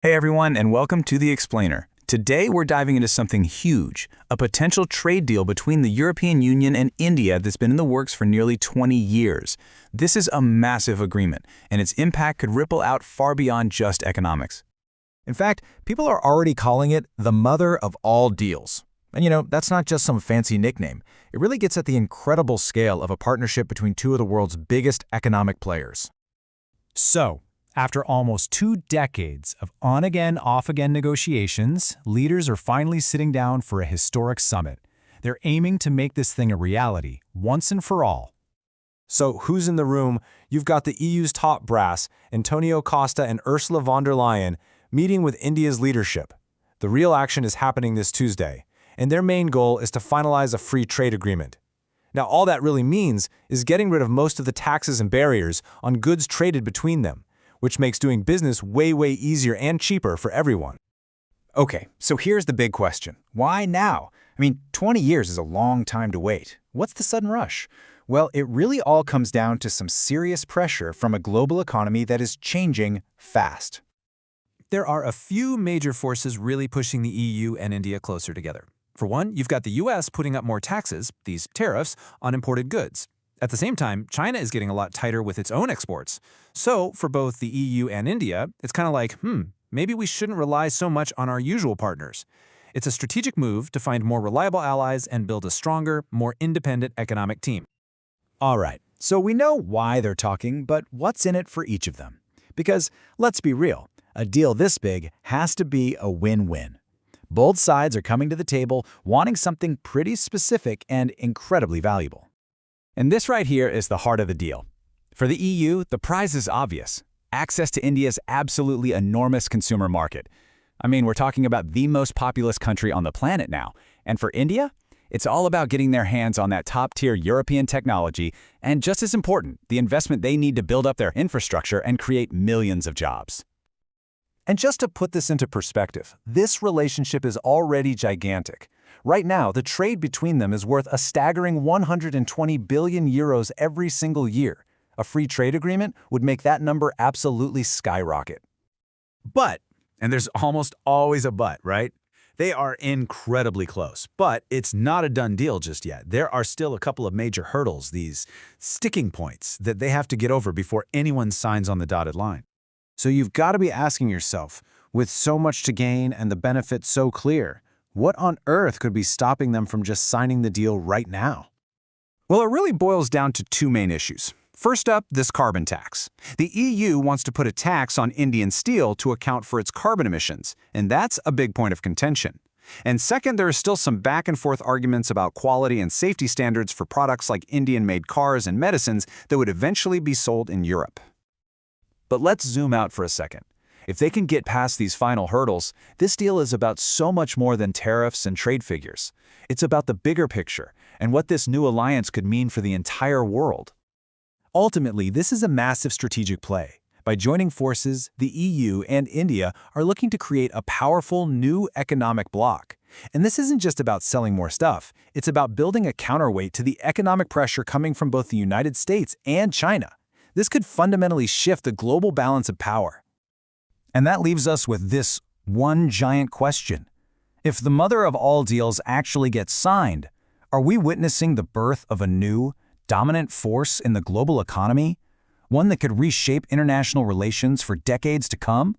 Hey everyone, and welcome to The Explainer. Today we're diving into something huge, a potential trade deal between the European Union and India that's been in the works for nearly 20 years. This is a massive agreement, and its impact could ripple out far beyond just economics. In fact, people are already calling it the mother of all deals. And that's not just some fancy nickname. It really gets at the incredible scale of a partnership between two of the world's biggest economic players. So, after almost 2 decades of on-again, off-again negotiations, leaders are finally sitting down for a historic summit. They're aiming to make this thing a reality, once and for all. So who's in the room? You've got the EU's top brass, Antonio Costa and Ursula von der Leyen, meeting with India's leadership. The real action is happening this Tuesday, and their main goal is to finalize a free trade agreement. Now, all that really means is getting rid of most of the taxes and barriers on goods traded between them, which makes doing business way easier and cheaper for everyone. Okay, so here's the big question. Why now? 20 years is a long time to wait. What's the sudden rush? Well, it really all comes down to some serious pressure from a global economy that is changing fast. There are a few major forces really pushing the EU and India closer together. For one, you've got the US putting up more taxes, these tariffs, on imported goods. At the same time, China is getting a lot tighter with its own exports. So, for both the EU and India, it's kind of like, maybe we shouldn't rely so much on our usual partners. It's a strategic move to find more reliable allies and build a stronger, more independent economic team. All right, so we know why they're talking, but what's in it for each of them? Because, let's be real, a deal this big has to be a win-win. Both sides are coming to the table wanting something pretty specific and incredibly valuable. And this right here is the heart of the deal. For the EU, the prize is obvious. Access to India's absolutely enormous consumer market. We're talking about the most populous country on the planet now. And for India, it's all about getting their hands on that top-tier European technology and, just as important, the investment they need to build up their infrastructure and create millions of jobs. And just to put this into perspective, this relationship is already gigantic. Right now, the trade between them is worth a staggering 120 billion euros every single year. A free trade agreement would make that number absolutely skyrocket. But, and there's almost always a but, right? They are incredibly close, but it's not a done deal just yet. There are still a couple of major hurdles, these sticking points that they have to get over before anyone signs on the dotted line. So you've got to be asking yourself, with so much to gain and the benefits so clear, what on earth could be stopping them from just signing the deal right now? Well, it really boils down to two main issues. First up, this carbon tax. The EU wants to put a tax on Indian steel to account for its carbon emissions, and that's a big point of contention. And second, there are still some back-and-forth arguments about quality and safety standards for products like Indian-made cars and medicines that would eventually be sold in Europe. But let's zoom out for a second. If they can get past these final hurdles, this deal is about so much more than tariffs and trade figures. It's about the bigger picture and what this new alliance could mean for the entire world. Ultimately, this is a massive strategic play. By joining forces, the EU and India are looking to create a powerful new economic bloc. And this isn't just about selling more stuff. It's about building a counterweight to the economic pressure coming from both the United States and China. This could fundamentally shift the global balance of power. And that leaves us with this one giant question. If the mother of all deals actually gets signed, are we witnessing the birth of a new, dominant force in the global economy? One that could reshape international relations for decades to come?